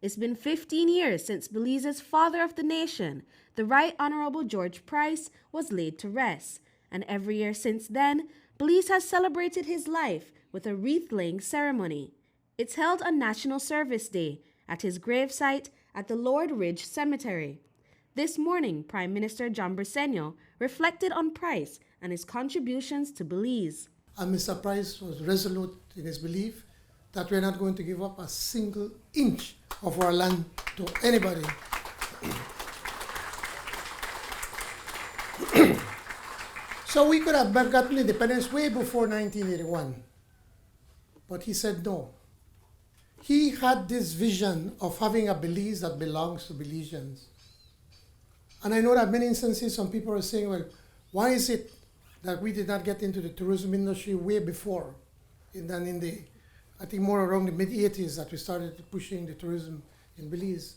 It's been 15 years since Belize's father of the nation, the Right Honorable George Price, was laid to rest, and every year since then, Belize has celebrated his life with a wreath-laying ceremony. It's held on National Service Day at his gravesite at the Lord Ridge Cemetery. This morning, Prime Minister John Briceño reflected on Price and his contributions to Belize. And Mr. Price was resolute in his belief that we're not going to give up a single inch of our land to anybody. So we could have gotten independence way before 1981. But he said no. He had this vision of having a Belize that belongs to Belizeans. And I know that many instances some people are saying, well, why is it that we did not get into the tourism industry way before? I think more around the mid-80s that we started pushing the tourism in Belize.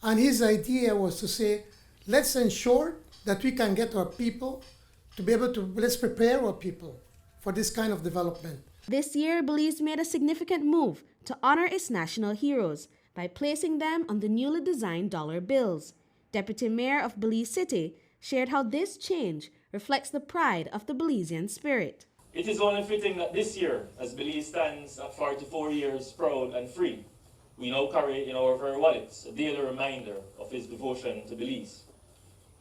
And his idea was to say, let's ensure that we can get our people to be able to, let's prepare our people for this kind of development. This year, Belize made a significant move to honor its national heroes by placing them on the newly designed dollar bills. Deputy Mayor of Belize City shared how this change reflects the pride of the Belizean spirit. It is only fitting that this year, as Belize stands at 44 years proud and free, we now carry in our very wallets a daily reminder of his devotion to Belize.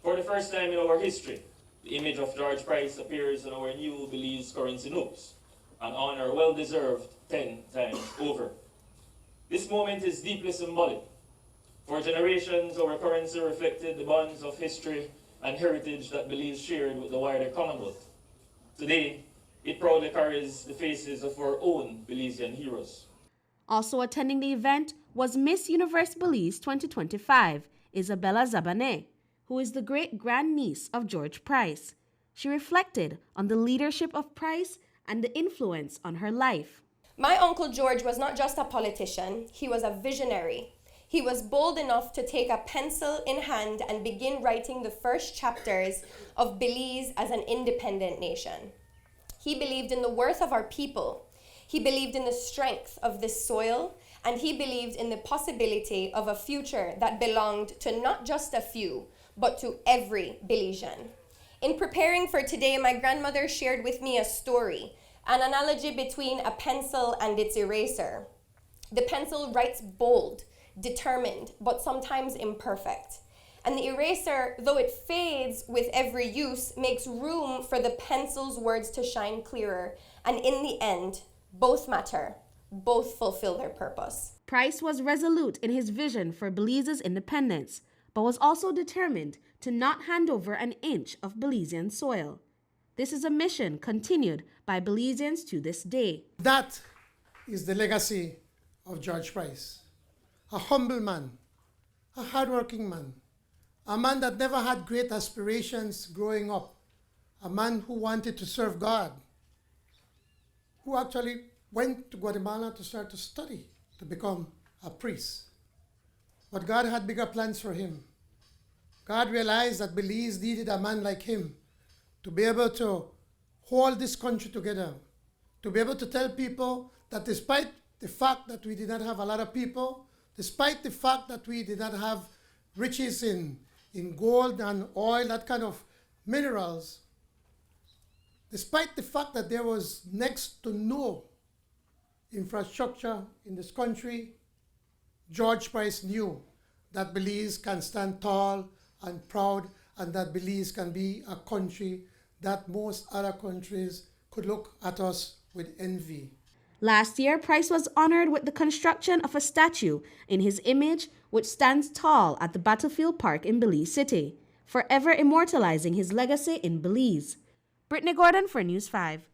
For the first time in our history, the image of George Price appears on our new Belize currency notes, an honor well deserved 10 times over. This moment is deeply symbolic. For generations, our currency reflected the bonds of history and heritage that Belize shared with the wider Commonwealth. Today, it proudly carries the faces of our own Belizean heroes. Also attending the event was Miss Universe Belize 2025, Isabella Zabane, who is the great-grandniece of George Price. She reflected on the leadership of Price and the influence on her life. My Uncle George was not just a politician, he was a visionary. He was bold enough to take a pencil in hand and begin writing the first chapters of Belize as an independent nation. He believed in the worth of our people. He believed in the strength of this soil, and he believed in the possibility of a future that belonged to not just a few, but to every Belizean. In preparing for today, my grandmother shared with me a story, an analogy between a pencil and its eraser. The pencil writes bold, determined, but sometimes imperfect. And the eraser, though it fades with every use, makes room for the pencil's words to shine clearer. And in the end, both matter, both fulfill their purpose. Price was resolute in his vision for Belize's independence, but was also determined to not hand over an inch of Belizean soil. This is a mission continued by Belizeans to this day. That is the legacy of George Price. A humble man, a hardworking man, a man that never had great aspirations growing up, a man who wanted to serve God, who actually went to Guatemala to start to study, to become a priest. But God had bigger plans for him. God realized that Belize needed a man like him to be able to hold this country together, to be able to tell people that despite the fact that we did not have a lot of people, despite the fact that we did not have riches in gold and oil, that kind of minerals, despite the fact that there was next to no infrastructure in this country, George Price knew that Belize can stand tall and proud, and that Belize can be a country that most other countries could look at us with envy. Last year, Price was honored with the construction of a statue in his image, which stands tall at the Battlefield Park in Belize City, forever immortalizing his legacy in Belize. Britney Gordon for News 5.